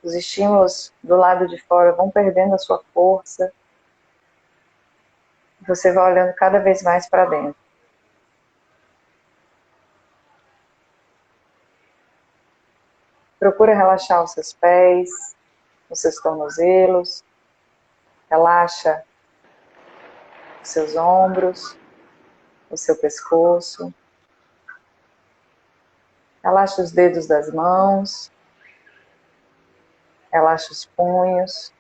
Os estímulos do lado de fora vão perdendo a sua força. Você vai olhando cada vez mais para dentro. Procura relaxar os seus pés, os seus tornozelos. Relaxa os seus ombros, o seu pescoço. Relaxa os dedos das mãos. Relaxa os punhos.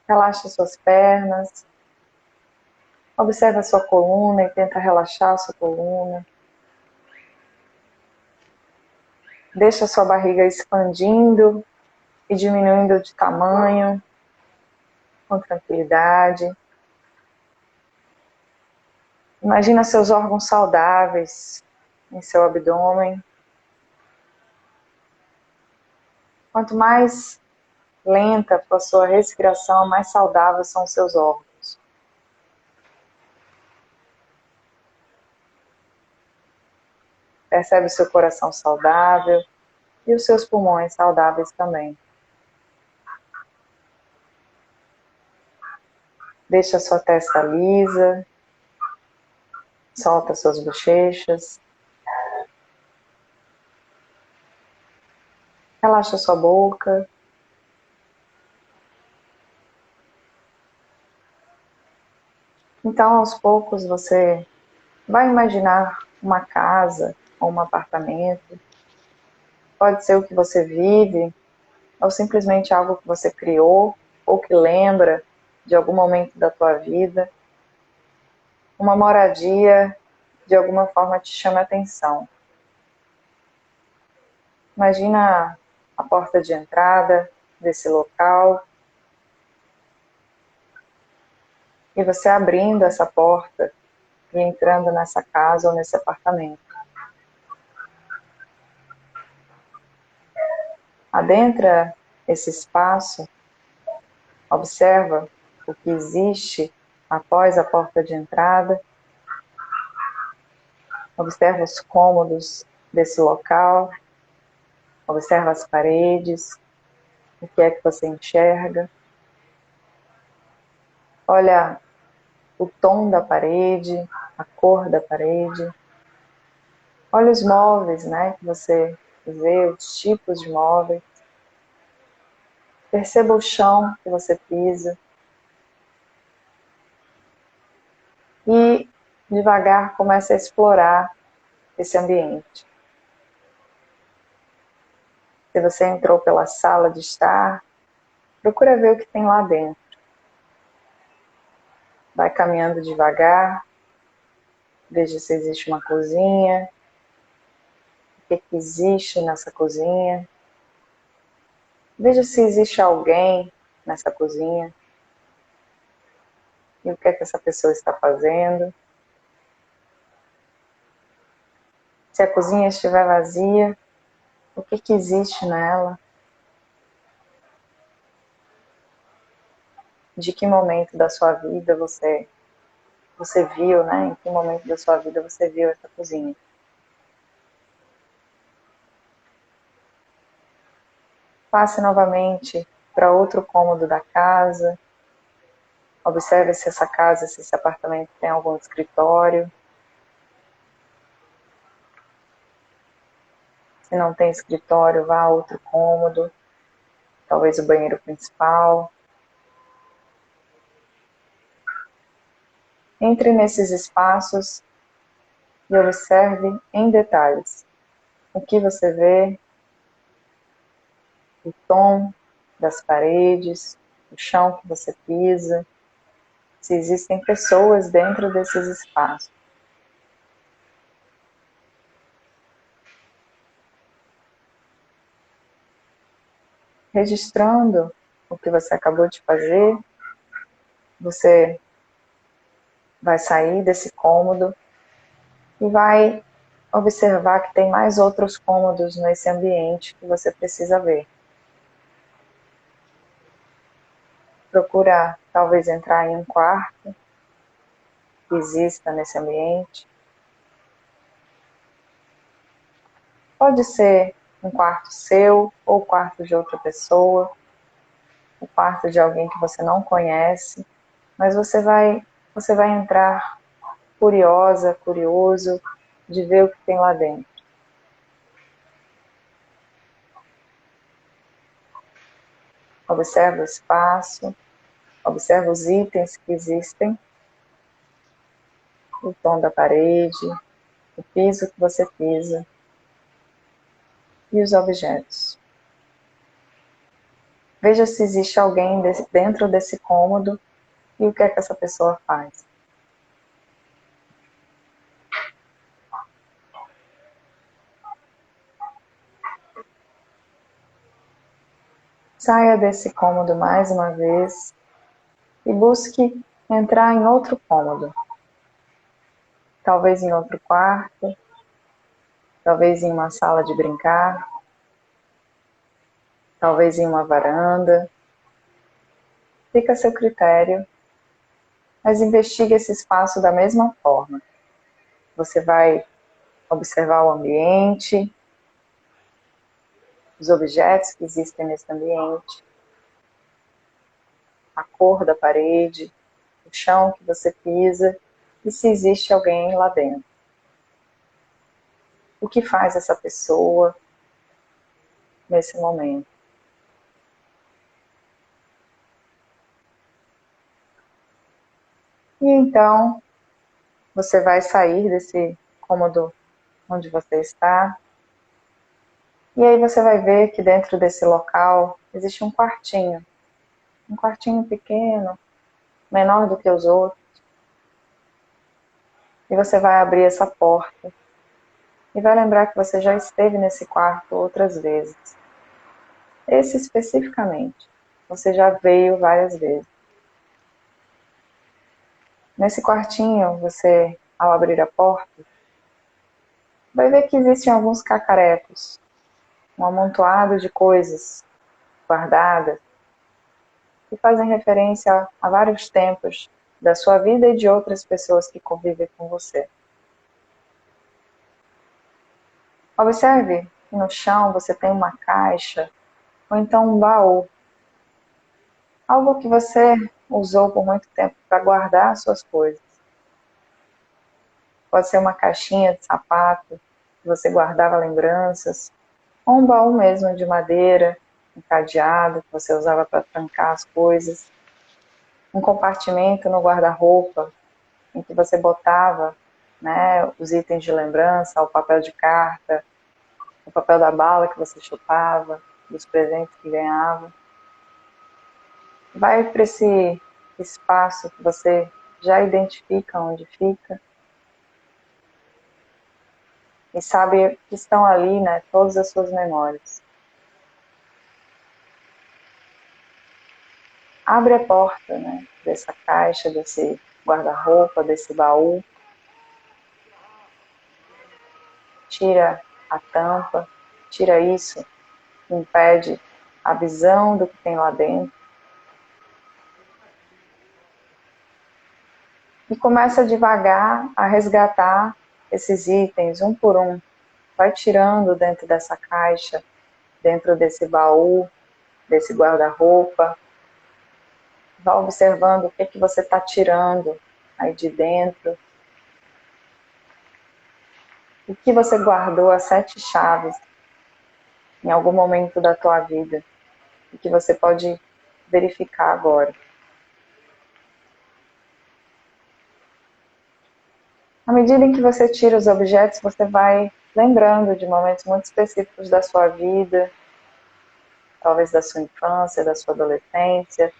Relaxa suas pernas. Observa a sua coluna e tenta relaxar a sua coluna. Deixa a sua barriga expandindo e diminuindo de tamanho, com tranquilidade. Imagina seus órgãos saudáveis em seu abdômen. Quanto mais lenta for a sua respiração, mais saudáveis são os seus órgãos. Percebe o seu coração saudável e os seus pulmões saudáveis também. Deixa a sua testa lisa, Solta suas bochechas. Relaxa sua boca. Então, aos poucos, você vai imaginar uma casa ou um apartamento. Pode ser o que você vive, ou simplesmente algo que você criou, ou que lembra de algum momento da tua vida. Uma moradia, de alguma forma, te chama a atenção. Imagina a porta de entrada desse local, e você abrindo essa porta e entrando nessa casa ou nesse apartamento. Adentra esse espaço, observa o que existe após a porta de entrada, observa os cômodos desse local, observa as paredes, o que é que você enxerga. Olha o tom da parede, a cor da parede. Olha os móveis, né, que você vê, os tipos de móveis. Perceba o chão que você pisa. E devagar comece a explorar esse ambiente. Se você entrou pela sala de estar, procura ver o que tem lá dentro. Vai caminhando devagar, veja se existe uma cozinha, o que existe nessa cozinha. Veja se existe alguém nessa cozinha e o que é que essa pessoa está fazendo. Se a cozinha estiver vazia, o que existe nela? De que momento da sua vida você viu, né? Em que momento da sua vida você viu essa cozinha? Passe novamente para outro cômodo da casa. Observe se essa casa, se esse apartamento tem algum escritório. Se não tem escritório, vá a outro cômodo, talvez o banheiro principal. Entre nesses espaços e observe em detalhes o que você vê, o tom das paredes, o chão que você pisa, se existem pessoas dentro desses espaços. Registrando o que você acabou de fazer, você vai sair desse cômodo e vai observar que tem mais outros cômodos nesse ambiente que você precisa ver. Procura talvez entrar em um quarto que exista nesse ambiente. Pode ser um quarto seu ou o quarto de outra pessoa, o quarto de alguém que você não conhece, mas você vai entrar curiosa, curioso de ver o que tem lá dentro. Observa o espaço, observa os itens que existem, o tom da parede, o piso que você pisa e os objetos. Veja se existe alguém dentro desse cômodo e o que é que essa pessoa faz. Saia desse cômodo mais uma vez e busque entrar em outro cômodo. Talvez em outro quarto, talvez em uma sala de brincar, talvez em uma varanda. Fica a seu critério, mas investigue esse espaço da mesma forma. Você vai observar o ambiente, os objetos que existem nesse ambiente, a cor da parede, o chão que você pisa e se existe alguém lá dentro. O que faz essa pessoa nesse momento? E então, você vai sair desse cômodo onde você está, e aí você vai ver que dentro desse local existe um quartinho pequeno, menor do que os outros, e você vai abrir essa porta, e vai lembrar que você já esteve nesse quarto outras vezes. Esse especificamente, você já veio várias vezes. Nesse quartinho, você, ao abrir a porta, vai ver que existem alguns cacarecos, um amontoado de coisas guardadas, que fazem referência a vários tempos da sua vida e de outras pessoas que convivem com você. Observe que no chão você tem uma caixa, ou então um baú. Algo que você usou por muito tempo para guardar suas coisas. Pode ser uma caixinha de sapato, que você guardava lembranças, ou um baú mesmo de madeira, um cadeado, que você usava para trancar as coisas. Um compartimento no guarda-roupa, em que você botava, né, os itens de lembrança, o papel de carta, o papel da bala que você chupava, dos presentes que ganhava. Vai para esse espaço que você já identifica onde fica e sabe que estão ali, né, todas as suas memórias. Abre a porta, né, dessa caixa, desse guarda-roupa, desse baú. Tira a tampa, tira isso que impede a visão do que tem lá dentro. E começa devagar a resgatar esses itens, um por um. Vai tirando dentro dessa caixa, dentro desse baú, desse guarda-roupa. Vai observando o que você está tirando aí de dentro. O que você guardou as 7 chaves em algum momento da tua vida. E que você pode verificar agora. À medida em que você tira os objetos, você vai lembrando de momentos muito específicos da sua vida, talvez da sua infância, da sua adolescência,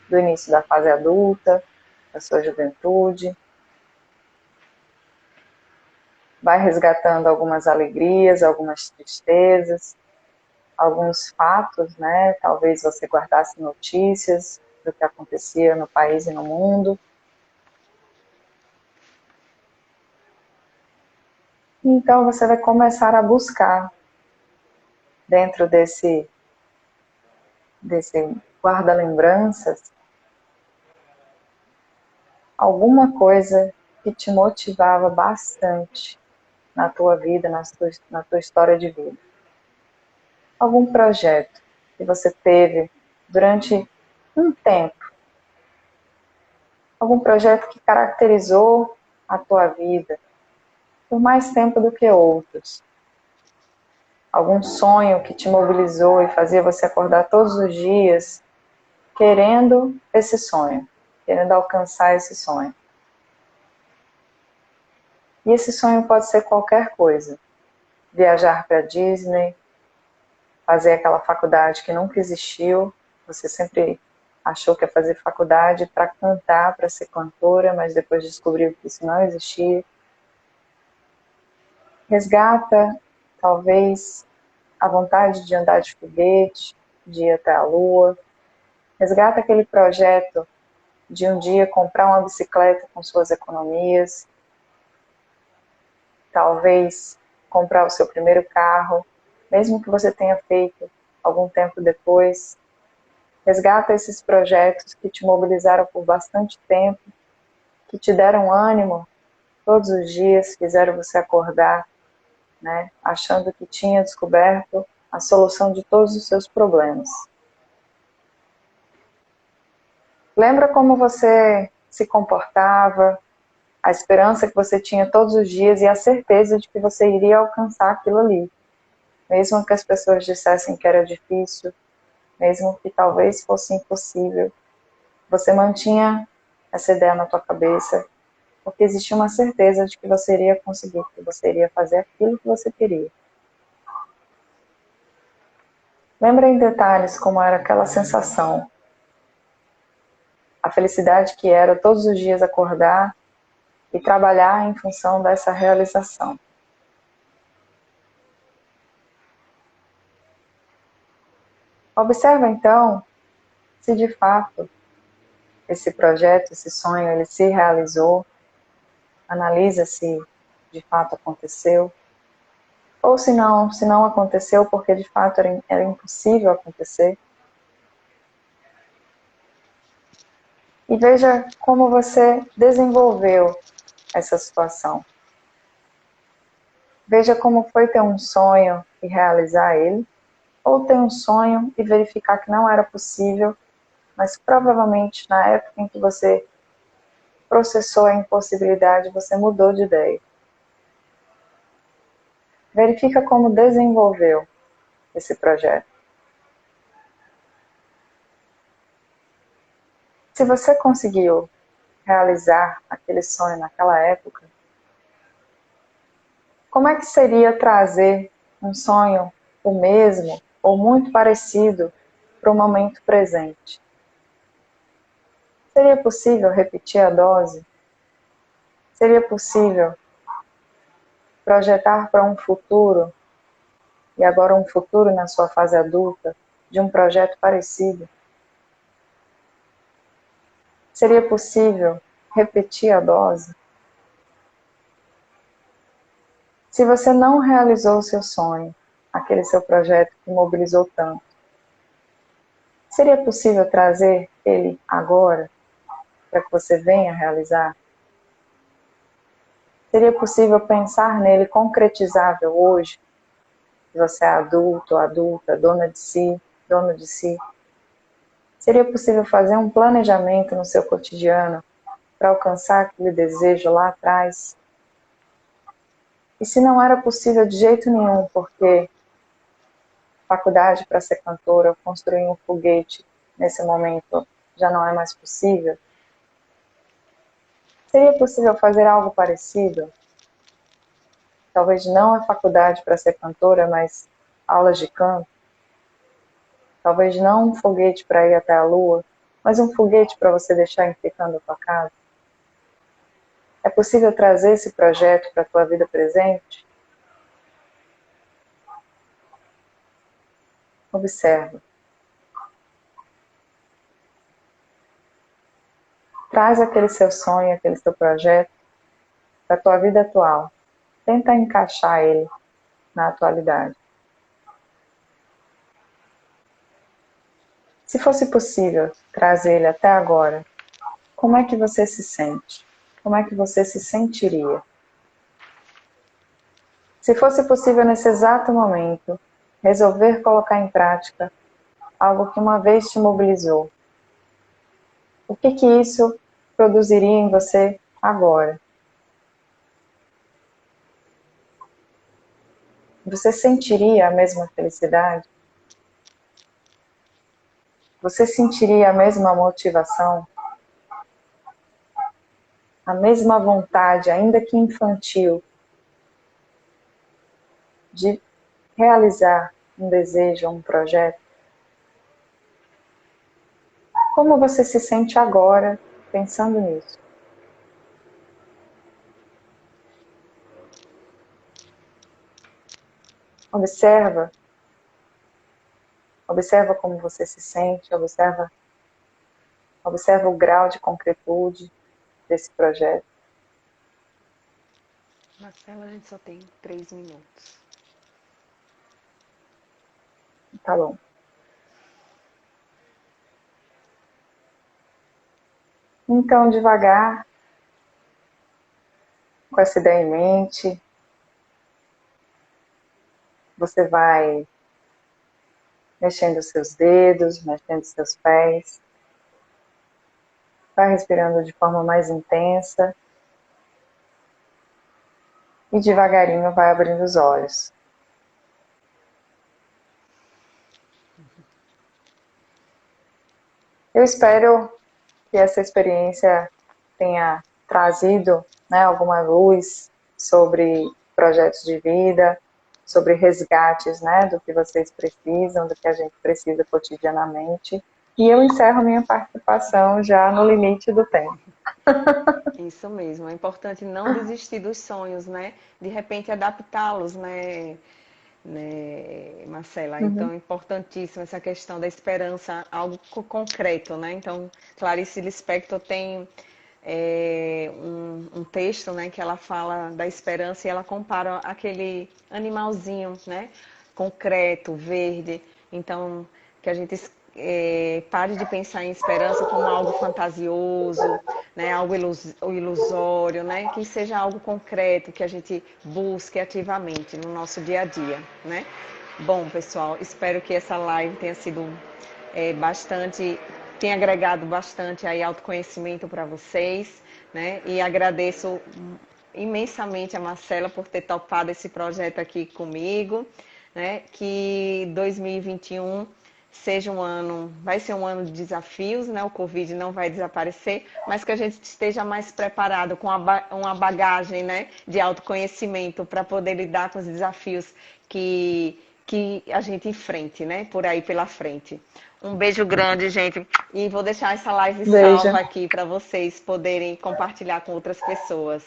do início da fase adulta, da sua juventude. Vai resgatando algumas alegrias, algumas tristezas, alguns fatos, né? Talvez você guardasse notícias do que acontecia no país e no mundo. Então você vai começar a buscar dentro desse guarda-lembranças alguma coisa que te motivava bastante na tua vida, na tua história de vida. Algum projeto que você teve durante um tempo. Algum projeto que caracterizou a tua vida por mais tempo do que outros. Algum sonho que te mobilizou e fazia você acordar todos os dias querendo esse sonho, querendo alcançar esse sonho. E esse sonho pode ser qualquer coisa. Viajar para Disney, fazer aquela faculdade que nunca existiu, você sempre achou que ia fazer faculdade para cantar, para ser cantora, mas depois descobriu que isso não existia. Resgata, talvez, a vontade de andar de foguete, de ir até a Lua. Resgata aquele projeto de um dia comprar uma bicicleta com suas economias. Talvez comprar o seu primeiro carro, mesmo que você tenha feito algum tempo depois. Resgata esses projetos que te mobilizaram por bastante tempo, que te deram ânimo todos os dias, fizeram você acordar, né, achando que tinha descoberto a solução de todos os seus problemas. Lembra como você se comportava, A esperança que você tinha todos os dias e a certeza de que você iria alcançar aquilo ali. Mesmo que as pessoas dissessem que era difícil, mesmo que talvez fosse impossível, você mantinha essa ideia na tua cabeça, porque existia uma certeza de que você iria conseguir, que você iria fazer aquilo que você queria. Lembra em detalhes como era aquela sensação, a felicidade que era todos os dias acordar e trabalhar em função dessa realização. Observa então se de fato esse projeto, esse sonho, ele se realizou. Analisa se de fato aconteceu. Ou se não aconteceu porque de fato era impossível acontecer. E veja como você desenvolveu essa situação. Veja como foi ter um sonho e realizar ele, ou ter um sonho e verificar que não era possível, mas provavelmente na época em que você processou a impossibilidade, você mudou de ideia. Verifica como desenvolveu esse projeto. Se você conseguiu realizar aquele sonho naquela época, como é que seria trazer um sonho o mesmo ou muito parecido para o momento presente? Seria possível repetir a dose? Seria possível projetar para um futuro, e agora um futuro na sua fase adulta, de um projeto parecido? Seria possível repetir a dose? Se você não realizou o seu sonho, aquele seu projeto que mobilizou tanto, seria possível trazer ele agora, para que você venha realizar? Seria possível pensar nele concretizável hoje, que você é adulto, adulta, dona de si, dono de si? Seria possível fazer um planejamento no seu cotidiano para alcançar aquele desejo lá atrás? E se não era possível de jeito nenhum, porque faculdade para ser cantora, construir um foguete nesse momento já não é mais possível? Seria possível fazer algo parecido? Talvez não a faculdade para ser cantora, mas aulas de canto. Talvez não um foguete para ir até a lua, mas um foguete para você deixar enfeitando a tua casa. É possível trazer esse projeto para a tua vida presente? Observa. Traz aquele seu sonho, aquele seu projeto para a tua vida atual. Tenta encaixar ele na atualidade. Se fosse possível trazer ele até agora, como é que você se sente? Como é que você se sentiria? Se fosse possível nesse exato momento, resolver colocar em prática algo que uma vez te mobilizou, o que isso produziria em você agora? Você sentiria a mesma felicidade? Você sentiria a mesma motivação? A mesma vontade, ainda que infantil, de realizar um desejo, um projeto? Como você se sente agora pensando nisso? Observa como você se sente, observa o grau de concretude desse projeto. Marcela, a gente só tem 3 minutos. Tá bom. Então, devagar, com essa ideia em mente, você vai mexendo os seus dedos, mexendo os seus pés, vai respirando de forma mais intensa, e devagarinho vai abrindo os olhos. Eu espero que essa experiência tenha trazido, né, alguma luz sobre projetos de vida, sobre resgates, né, do que vocês precisam, do que a gente precisa cotidianamente. E eu encerro minha participação já no limite do tempo. Isso mesmo, é importante não desistir dos sonhos, né? De repente adaptá-los, né, Marcela? Então, é importantíssima essa questão da esperança, algo concreto, né? Então, Clarice Lispector tem um texto, né, que ela fala da esperança e ela compara aquele animalzinho, né, concreto, verde. Então, que a gente pare de pensar em esperança como algo fantasioso, né, algo ilusório, né, que seja algo concreto, que a gente busque ativamente no nosso dia a dia, né? Bom, pessoal, espero que essa live tenha sido bastante, tenha agregado bastante aí autoconhecimento para vocês, né? E agradeço imensamente a Marcela por ter topado esse projeto aqui comigo, né? Que 2021 seja um ano, vai ser um ano de desafios, né? O Covid não vai desaparecer, mas que a gente esteja mais preparado com uma bagagem, né, de autoconhecimento para poder lidar com os desafios que a gente enfrente, né, por aí pela frente. Um beijo grande, gente, e vou deixar essa live Beijo. salva aqui para vocês poderem compartilhar com outras pessoas.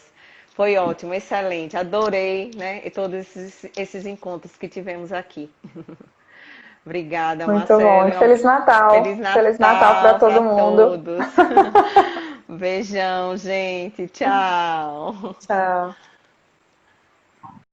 Foi ótimo, excelente, adorei, né, e todos esses encontros que tivemos aqui. Obrigada, Muito bom. E Marcelo. Feliz Natal. Feliz Feliz Natal para Natal para todo mundo. todos. Beijão, gente. Tchau. Tchau.